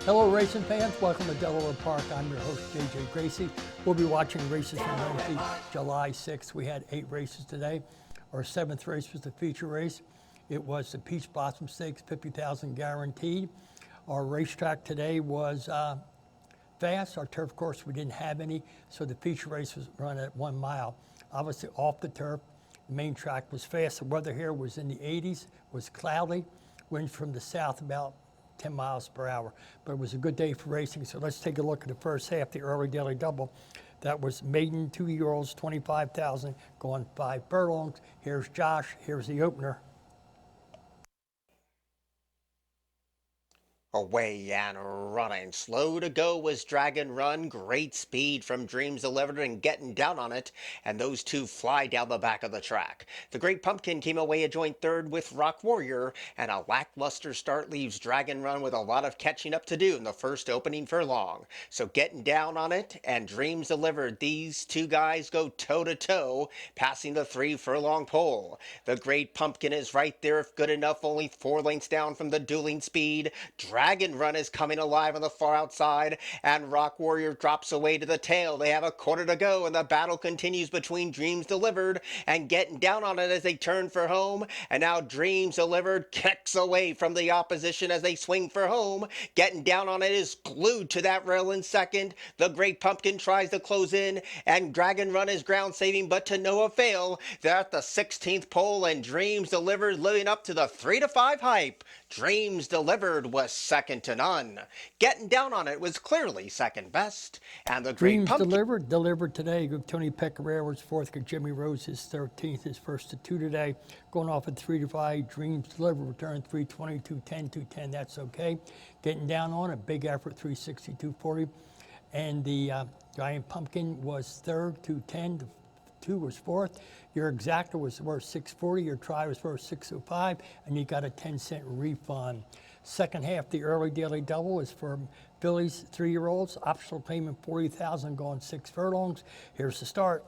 Hello racing fans, welcome to Delaware Park. I'm your host JJ Gracie. We'll be watching races from Wednesday, July 6th. We had 8 races today. Our 7th race was the feature race. It was the Peach Blossom Stakes, 50,000 guaranteed. Our racetrack today was fast. Our turf course, we didn't have any, so the feature race was run at 1 mile. Obviously off the turf, the main track was fast. The weather here was in the 80s, was cloudy, winds from the south about 10 miles per hour. But it was a good day for racing, so let's take a look at the first half, the early daily double. That was maiden 2-year-olds, 25,000, going 5 furlongs. Here's Josh, here's the opener. Away and running. Slow to go was Dragon Run. Great speed from Dreams Delivered and getting down on it. And those two fly down the back of the track. The Great Pumpkin came away a joint third with Rock Warrior. And a lackluster start leaves Dragon Run with a lot of catching up to do in the first opening furlong. So getting down on it and Dreams Delivered. These two guys go toe to toe, passing the 3 furlong pole. The Great Pumpkin is right there if good enough, only 4 lengths down from the dueling speed. Dragon Run is coming alive on the far outside, and Rock Warrior drops away to the tail. They have a quarter to go, and the battle continues between Dreams Delivered and getting down on it as they turn for home. And now Dreams Delivered kicks away from the opposition as they swing for home. Getting down on it is glued to that rail in second. The Great Pumpkin tries to close in, and Dragon Run is ground saving, but to no avail. They're at the 16th pole, and Dreams Delivered living up to the 3-5 hype. Dreams Delivered was second to none. Getting down on it was clearly second best. And the Great Dreams Pumpkin delivered today. Tony Pecoraro was 4th, got Jimmy Rose his 13th, his first to 2 today. Going off at 3-5, Dreams Delivered, return 320, 210, 210, that's okay. Getting down on it, big effort, 360, 240. And the Giant Pumpkin was 3rd, 210, 2 was 4th. Your exacta was worth 640. Your try was worth 605, and you got a 10-cent refund. Second half, the early daily double is for fillies, 3-year-olds. Optional payment 40,000, going 6 furlongs. Here's the start.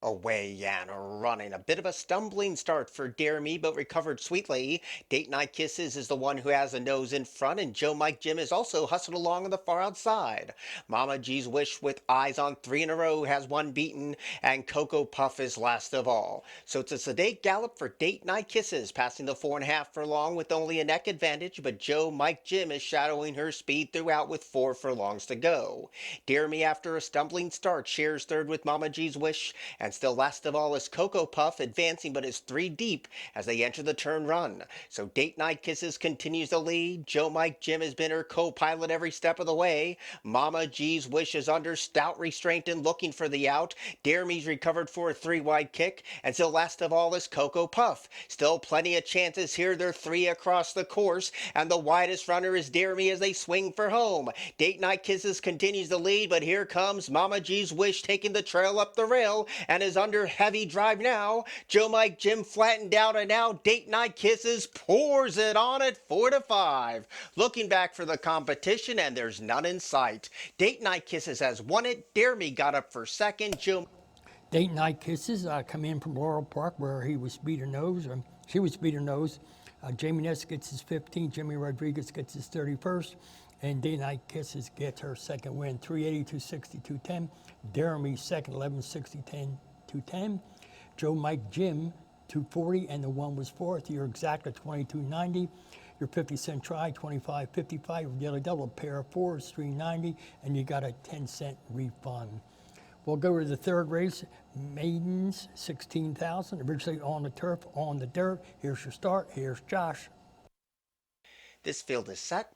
away and running. A bit of a stumbling start for Dare Me, but recovered sweetly. Date Night Kisses is the one who has a nose in front, and Joe Mike Jim is also hustled along on the far outside. Mama G's Wish with eyes on 3 in a row has one beaten, and Cocoa Puff is last of all. So it's a sedate gallop for Date Night Kisses, passing the 4.5 furlong with only a neck advantage, but Joe Mike Jim is shadowing her speed throughout with 4 furlongs to go. Dare Me, after a stumbling start, shares third with Mama G's Wish, and still last of all is Cocoa Puff, advancing but is 3 deep as they enter the turn run. So Date Night Kisses continues to lead. Joe Mike Jim has been her co-pilot every step of the way. Mama G's Wish is under stout restraint and looking for the out. Dare Me's recovered for a 3-wide kick, and still last of all is Cocoa Puff. Still plenty of chances here. They're 3 across the course, and the widest runner is Dare Me as they swing for home. Date Night Kisses continues to lead, but here comes Mama G's Wish taking the trail up the rail and is under heavy drive now. Joe Mike Jim flattened out, and now Date Night Kisses pours it on at 4-5. Looking back for the competition, and there's none in sight. Date Night Kisses has won it. Dare Me got up for second. Date Night Kisses come in from Laurel Park, where she was beat her nose. Jamie Ness gets his 15th. Jimmy Rodriguez gets his 31st. And Date Night Kisses gets her second win, 380, 260, 210. Dare Me second, 1160, 10, 210. Joe Mike Jim, 240, and the one was 4th. Your exacta, 2290. Your 50-cent try, 25.55. Your daily double, pair of 4s, 390, and you got a 10-cent refund. We'll go to the third race, maidens, 16,000, originally on the turf, on the dirt. Here's your start. Here's Josh. This field is set.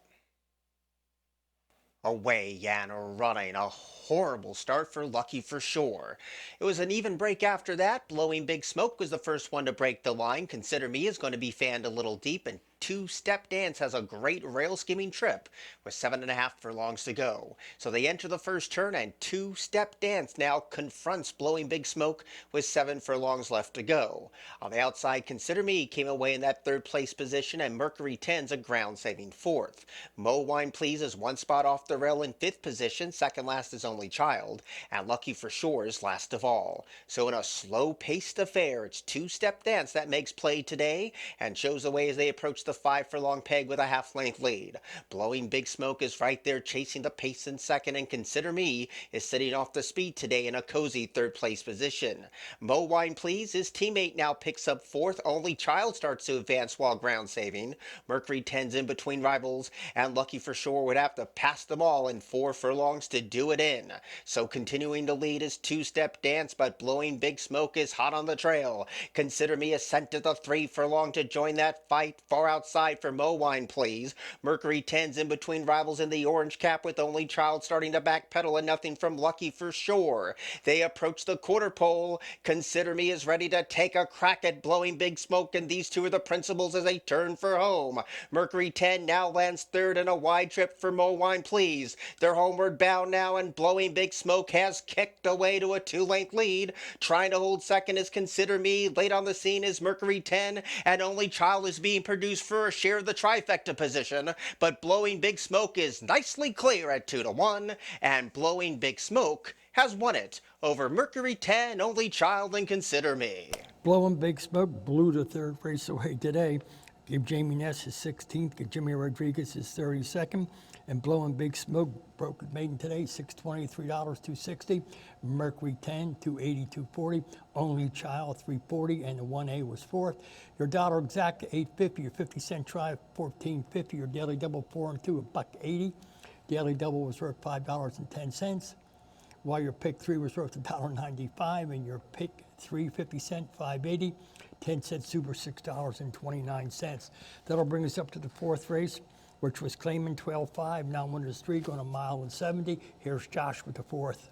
Away and running. A horrible start for Lucky for Sure. It was an even break after that. Blowing Big Smoke was the first one to break the line. Consider Me is going to be fanned a little deep, and Two-Step Dance has a great rail skimming trip with 7.5 furlongs to go. So they enter the first turn, and Two-Step Dance now confronts Blowing Big Smoke with 7 furlongs left to go. On the outside, Consider Me came away in that 3rd place position, and Mercury 10's a ground-saving 4th. Mo Wine Please is 1 spot off the rail in 5th position. Second last is Only Child, and Lucky for Sure is last of all. So in a slow-paced affair, it's Two-Step Dance that makes play today and shows the way as they approach the the 5 furlong peg with a half-length lead. Blowing Big Smoke is right there chasing the pace in second, and Consider Me is sitting off the speed today in a cozy third place position. Mo Wine Please, his teammate, now picks up fourth. Only Child starts to advance while ground saving. Mercury 10's in between rivals, and Lucky for Sure would have to pass them all in 4 furlongs to do it in. So continuing to lead is Two Step Dance, but Blowing Big Smoke is hot on the trail. Consider Me is sent to the 3 furlong to join that fight. Far outside for Mo Wine Please. Mercury 10's in between rivals in the orange cap, with Only Child starting to backpedal and nothing from Lucky for Sure. They approach the quarter pole. Consider Me is ready to take a crack at Blowing Big Smoke, and these two are the principals as they turn for home. Mercury 10 now lands third in a wide trip for Mo Wine Please. They're homeward bound now, and Blowing Big Smoke has kicked away to a 2-length lead. Trying to hold second is Consider Me. Late on the scene is Mercury 10, and Only Child is being produced for a share of the trifecta position. But Blowing Big Smoke is nicely clear at 2-1, and Blowing Big Smoke has won it over Mercury 10, Only Child, and Consider Me. Blowing Big Smoke blew the third race away today. Give Jamie Ness his 16th, give Jimmy Rodriguez his 32nd, and Blowing Big Smoke broke maiden today, $620, $260. Mercury 10, $280, $240. Only Child, $340, and the 1A was fourth. Your dollar exact, $8.50. Your 50-cent try, $14.50. Your daily double 4 and 2, $1.80. Daily double was worth $5.10. While your pick 3 was worth $1.95, and your pick 3 50-cent, $5.80. 10-cent super, $6.29. That'll bring us up to the fourth race, which was Clayman 12.5. Now winners 3 going a mile and 70. Here's Josh with the fourth.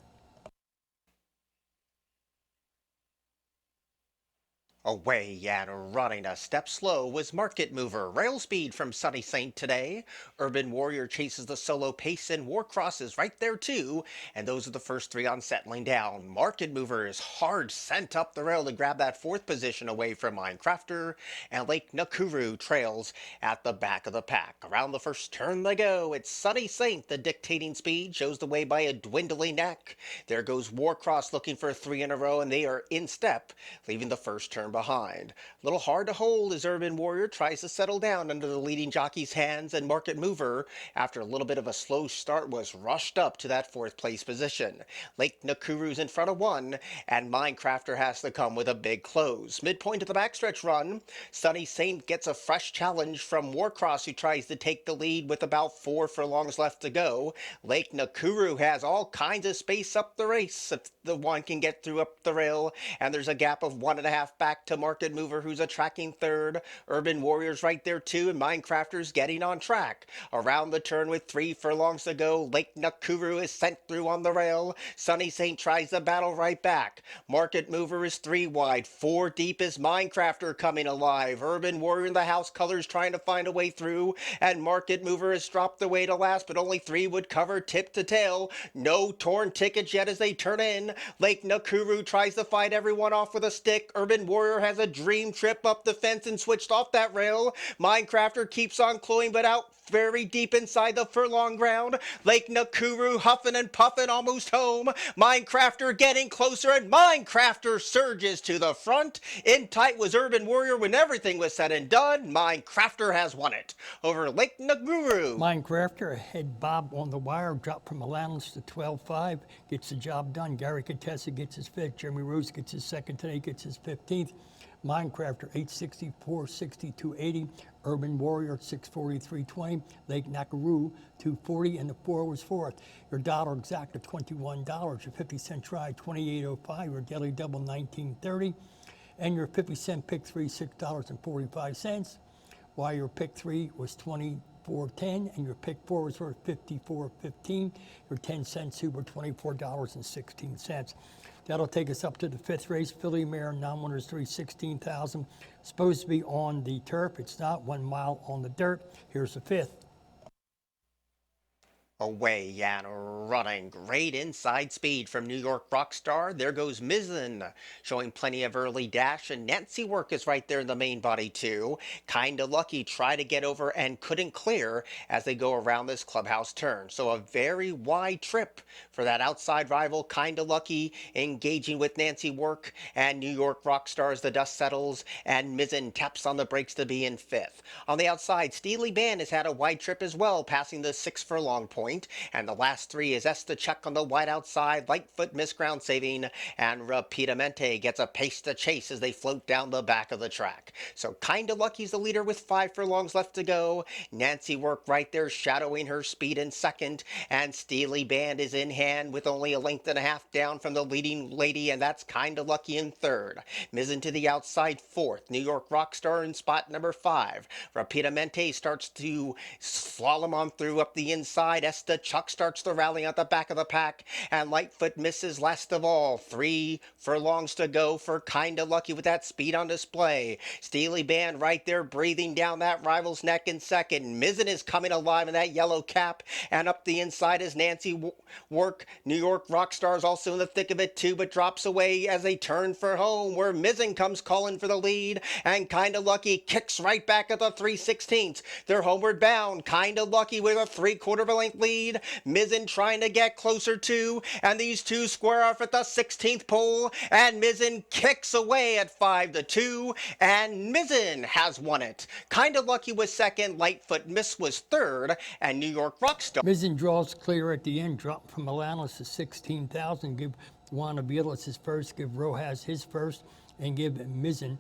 Away and running a step slow was Market Mover. Rail speed from Sunny Saint today. Urban Warrior chases the solo pace, and Warcross is right there too. And those are the first 3 on settling down. Market Mover is hard sent up the rail to grab that 4th position away from Minecrafter. And Lake Nakuru trails at the back of the pack. Around the first turn they go. It's Sunny Saint, the dictating speed, shows the way by a dwindling neck. There goes Warcross looking for 3 in a row, and they are in step, leaving the first turn behind. A little hard to hold as Urban Warrior tries to settle down under the leading jockey's hands, and Market Mover, after a little bit of a slow start, was rushed up to that 4th place position. Lake Nakuru's in front of 1, and Minecrafter has to come with a big close. Midpoint of the backstretch run, Sunny Saint gets a fresh challenge from Warcross, who tries to take the lead with about 4 furlongs left to go. Lake Nakuru has all kinds of space up the race if the one can get through up the rail, and there's a gap of 1.5 back to Market Mover, who's a tracking third. Urban Warrior's right there too, and Minecrafter's getting on track. Around the turn with 3 furlongs to go, Lake Nakuru is sent through on the rail. Sunny Saint tries the battle right back. Market Mover is 3 wide. 4 deep is Minecrafter coming alive. Urban Warrior in the house colors trying to find a way through, and Market Mover has dropped away to last, but only 3 would cover tip to tail. No torn tickets yet as they turn in. Lake Nakuru tries to fight everyone off with a stick. Urban Warrior has a dream trip up the fence and switched off that rail. Minecrafter keeps on clawing, but out very deep inside the furlong ground. Lake Nakuru huffing and puffing, almost home. Minecrafter getting closer, and Minecrafter surges to the front. In tight was Urban Warrior. When everything was said and done, Minecrafter has won it over Lake Nakuru. Minecrafter ahead Bob on the wire, dropped from Alanis to 12.5, gets the job done. Gary Contessa gets his 5th. Jeremy Rose gets his 2nd today, gets his 15th. Minecrafter 860, 460, 280. Urban Warrior 640, 320. Lake Nakuru 240, and the 4 was 4th. Your dollar exact at $21. Your 50-cent try 28.05. Your daily double 19.30, and your 50-cent pick 3 $6.45. While your pick 3 was 24.10, and your pick 4 was worth 54.15. Your 10-cent super $24.16. That'll take us up to the 5th race. Filly Mare, non-winners 3, 16,000. Supposed to be on the turf. It's not. 1 mile on the dirt. Here's the 5th. Away and running. Great inside speed from New York Rockstar. There goes Mizzen, showing plenty of early dash, and Nancy Work is right there in the main body too. Kinda Lucky try to get over and couldn't clear as they go around this clubhouse turn. So a very wide trip for that outside rival. Kinda Lucky engaging with Nancy Work and New York Rockstar as the dust settles, and Mizzen taps on the brakes to be in fifth. On the outside, Steely Band has had a wide trip as well, passing the 6 furlong point. And the last three is Esta Chuck on the wide outside, Lightfoot miss ground saving, and Rapidamente gets a pace to chase as they float down the back of the track. So Kinda Lucky's the leader with 5 furlongs left to go. Nancy Work right there shadowing her speed in second, and Steely Band is in hand with only a length and a half down from the leading lady, and that's Kinda Lucky in third. Mizzen to the outside fourth. New York Rockstar in spot number 5. Rapidamente starts to slalom on through up the inside. Esta Chuck starts the rally at the back of the pack, and Lightfoot misses last of all. 3 furlongs to go for Kinda Lucky with that speed on display. Steely Band right there breathing down that rival's neck in second. Mizzen is coming alive in that yellow cap, and up the inside is Nancy Work. New York Rockstar is also in the thick of it too, but drops away as they turn for home, where Mizzen comes calling for the lead, and Kinda Lucky kicks right back at the 3/16. They're homeward bound. Kinda Lucky with a 3/4 of a length lead. Mizzen trying to get closer too, and these two square off at the 16th pole, and Mizzen kicks away at 5-2, and Mizzen has won it. Kinda Lucky was second, Lightfoot Miss was third, and New York Rockstar. Mizzen draws clear at the end, drop from Alanis to 16,000. Give Juan Aviles his first, give Rojas his first, and give Mizzen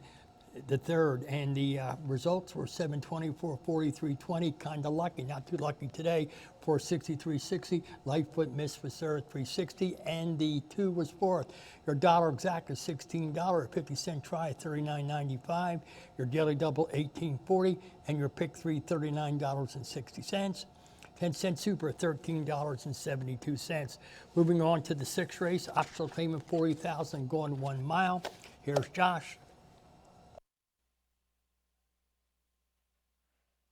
the third. And the results were 724, 4320. Kinda Lucky, not too lucky today, 463.60. Lightfoot Miss was third, 360, and the 2 was fourth. Your dollar exact is $16. 50-cent try, $39.95. Your daily double, $18.40, and your pick 3, $39.60. 10-cent super, $13.72. Moving on to the 6th race, optional payment 40,000 going 1 mile. Here's Josh.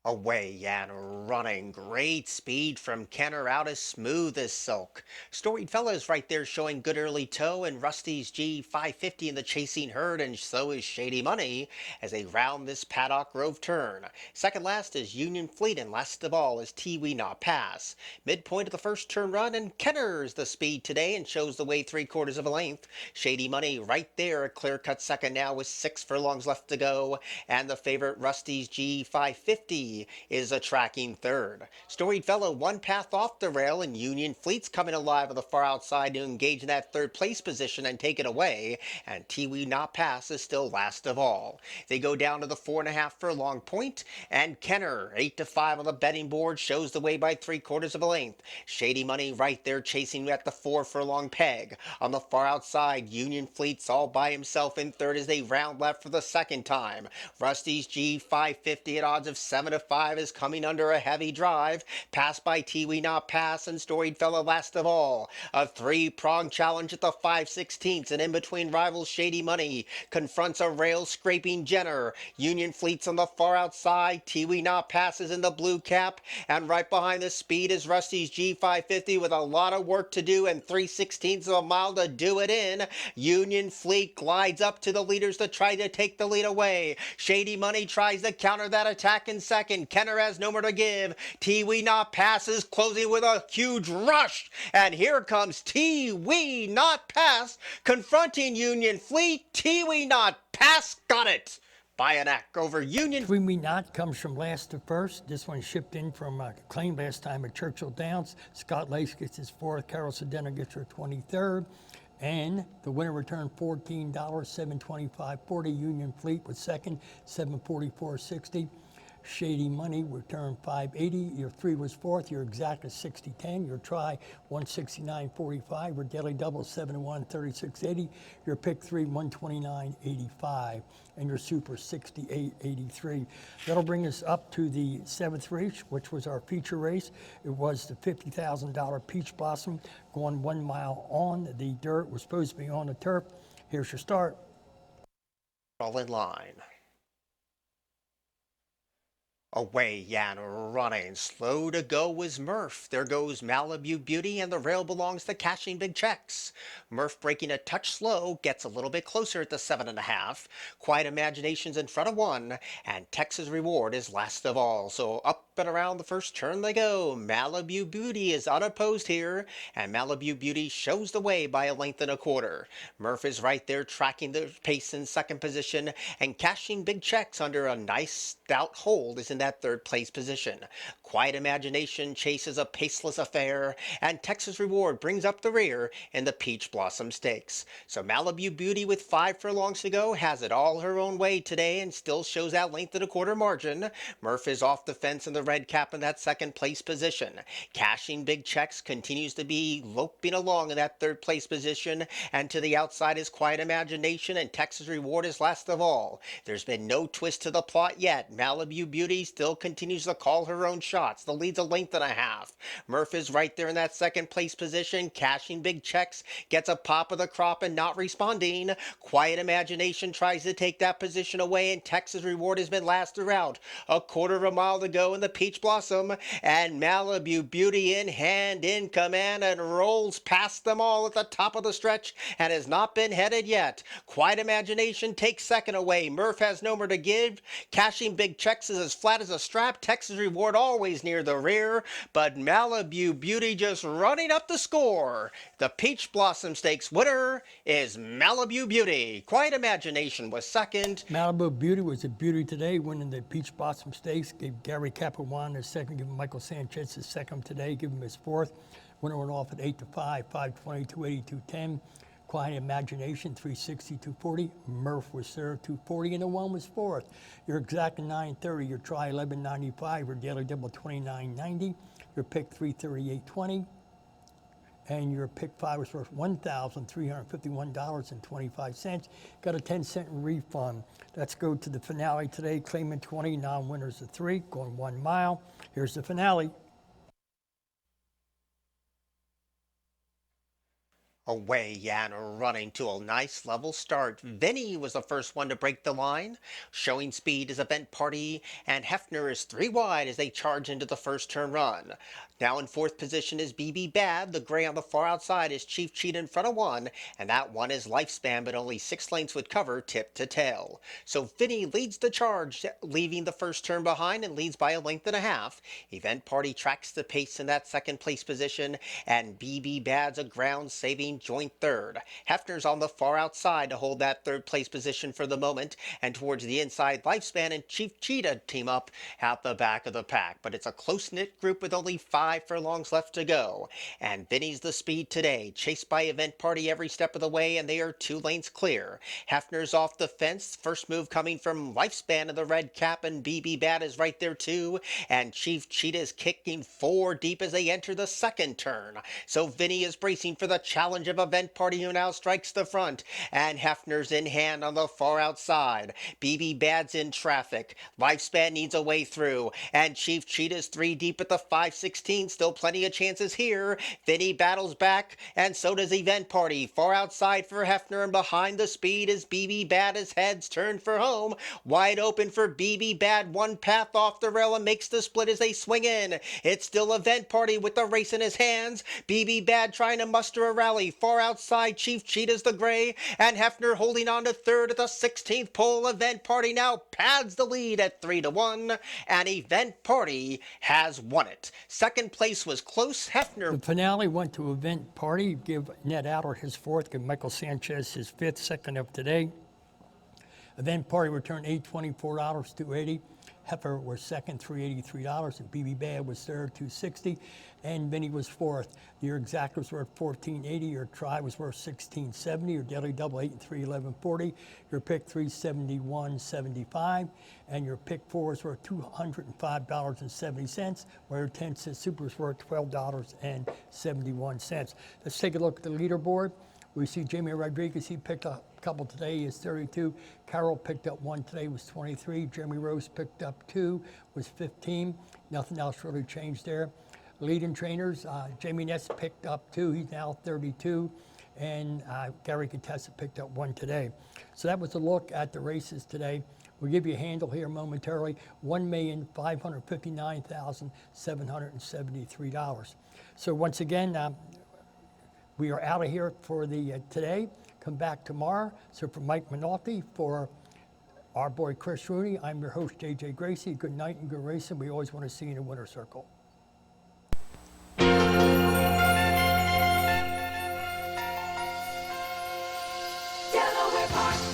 Away and running. Great speed from Kenner, out as smooth as silk. Storied Fellows right there showing good early toe, and Rusty's G550 in the chasing herd, and so is Shady Money as they round this Paddock Grove turn. Second last is Union Fleet, and last of all is Tiwi Not Pass. Midpoint of the first turn run, and Kenner's the speed today and shows the way 3/4 of a length. Shady Money right there, a clear-cut second now with 6 furlongs left to go, and the favorite Rusty's G550 is a tracking third. Storied Fellow one path off the rail, and Union Fleet's coming alive on the far outside to engage in that third place position and take it away, and Tiwi Not Pass is still last of all. They go down to the 4.5 furlong point, and Kenner 8-5 on the betting board shows the way by 3/4 of a length. Shady Money right there chasing at the 4 furlong peg. On the far outside, Union Fleet's all by himself in third as they round left for the second time. Rusty's G550 at odds of 7-5 is coming under a heavy drive. Passed by Tiwi Not Pass, and Storied Fellow last of all. A 3-prong challenge at the 5/16, and in between rivals Shady Money confronts a rail-scraping Jenner. Union Fleet's on the far outside. Tiwi Not Pass is in the blue cap, and right behind the speed is Rusty's G550 with a lot of work to do and 3/16 of a mile to do it in. Union Fleet glides up to the leaders to try to take the lead away. Shady Money tries to counter that attack in second. Kenner has no more to give. Tiwi Not Pass is closing with a huge rush, and here comes Tiwi Not Pass confronting Union Fleet. Tiwi Not Pass got it by a neck over Union. Tiwi Me Not comes from last to first. This one shipped in from claim last time at Churchill Downs. Scott Lace gets his fourth. Carol Sedena gets her 23rd. And the winner returned $14, $725.40. Union Fleet was second, $744.60. Shady Money returned $580. Your 3 was fourth. Your exact is $60.10. Your try $169.45. Your daily double $71.36.80. Your pick 3 $129.85. And your super $68.83. That'll bring us up to the 7th race, which was our feature race. It was the $50,000 Peach Blossom going 1 mile on the dirt. It was supposed to be on the turf. Here's your start. All in line. Away and running. Slow to go was Murph. There goes Malibu Beauty, and the rail belongs to Cashing Big Checks. Murph breaking a touch slow, gets a little bit closer at the 7.5. Quiet Imagination's in front of one, and Texas Reward is last of all. So up and around the first turn they go. Malibu Beauty is unopposed here, and Malibu Beauty shows the way by a length and a quarter. Murph is right there tracking the pace in second position, and Cashing Big Checks under a nice stout hold is in that third place position. Quiet Imagination chases a paceless affair, and Texas Reward brings up the rear in the Peach Blossom Stakes. So Malibu Beauty, with 5 furlongs to go, has it all her own way today and still shows that length and a quarter margin. Murph is off the fence in the red cap in that second place position. Cashing Big Checks continues to be loping along in that third place position, and to the outside is Quiet Imagination, and Texas Reward is last of all. There's been no twist to the plot yet. Malibu Beauty still continues to call her own shots. The lead's a length and a half. Murph is right there in that second place position. Cashing Big Checks gets a pop of the crop and not responding. Quiet Imagination tries to take that position away, and Texas Reward has been last throughout. A quarter of a mile to go in the Peach Blossom, and Malibu Beauty in hand, in command, and rolls past them all at the top of the stretch and has not been headed yet. Quiet Imagination takes second away. Murph has no more to give. Cashing Big Checks is as flat as a strap. Texas Reward always near the rear, but Malibu Beauty just running up the score. The Peach Blossom Stakes winner is Malibu Beauty. Quiet Imagination was second. Malibu Beauty was a beauty today, winning the Peach Blossom Stakes. Gave Gary Capuano his second, giving Michael Sanchez his second today, give him his fourth. Winner went off at 8 to 5, 520, 280, 210. Quiet Imagination, 360, 240. Murph was third, 240, and the one was fourth. Your exact 930, your try 1195, your daily double 2990, your pick 338.20, and your pick 5 was worth $1,351.25. Got a 10-cent refund. Let's go to the finale today. Claimant 20, non-winners of 3, going 1 mile. Here's the finale. Away and running to a nice level start. Vinny was the first one to break the line. Showing speed is Event Party, and Hefner is 3 wide as they charge into the first turn run. Now in fourth position is BB Bad. The gray on the far outside is Chief Cheat in front of one, and that one is Lifespan, but only 6 lengths would cover tip to tail. So Vinny leads the charge, leaving the first turn behind, and leads by a length and a half. Event Party tracks the pace in that second place position, and BB Bad's a ground saving joint third. Hefner's on the far outside to hold that third place position for the moment, and towards the inside, Lifespan and Chief Cheetah team up at the back of the pack. But it's a close-knit group with only 5 furlongs left to go. And Vinny's the speed today, chased by Event Party every step of the way, and they are 2 lanes clear. Hefner's off the fence, first move coming from Lifespan in the red cap, and BB Bad is right there too. And Chief Cheetah is kicking 4 deep as they enter the second turn. So Vinny is bracing for the challenge of Event Party, who now strikes the front, and Hefner's in hand on the far outside. BB Bad's in traffic. Lifespan needs a way through, and Chief Cheetah's 3 deep at the 5:16. Still plenty of chances here. Vinny battles back, and so does Event Party. Far outside for Hefner, and behind the speed is BB Bad as heads turn for home. Wide open for BB Bad. One path off the rail and makes the split as they swing in. It's still Event Party with the race in his hands. BB Bad trying to muster a rally. Far outside, Chief Cheetah's the gray, and Hefner holding on to third at the 16th pole. Event Party now pads the lead at 3 to 1, and Event Party has won it. Second place was close. Hefner. The finale went to Event Party. Give Ned Adler his fourth, give Michael Sanchez his fifth, second of today. Event Party returned $824, $280. Heifer was second, $383, and BB Bad was third, $260, and Vinny was fourth. Your exact was worth $14.80. Your try was worth $16.70. Your daily double 8 and 3, $11.40. Your pick $371.75, and your pick 4 is worth $205.70. Where your 10-cent super is worth $12.71. Let's take a look at the leaderboard. We see Jamie Rodriguez, he picked up a couple today, is 32. Carroll picked up 1 today, was 23. Jeremy Rose picked up 2, was 15. Nothing else really changed there. Leading trainers, Jamie Ness picked up 2, he's now 32. And Gary Contessa picked up 1 today. So that was a look at the races today. We'll give you a handle here momentarily, $1,559,773. So once again, we are out of here for the today. Come back tomorrow. So for Mike Minolti, for our boy Chris Rooney, I'm your host, JJ Gracie. Good night and good racing. We always want to see you in the winner's circle. Delaware Park.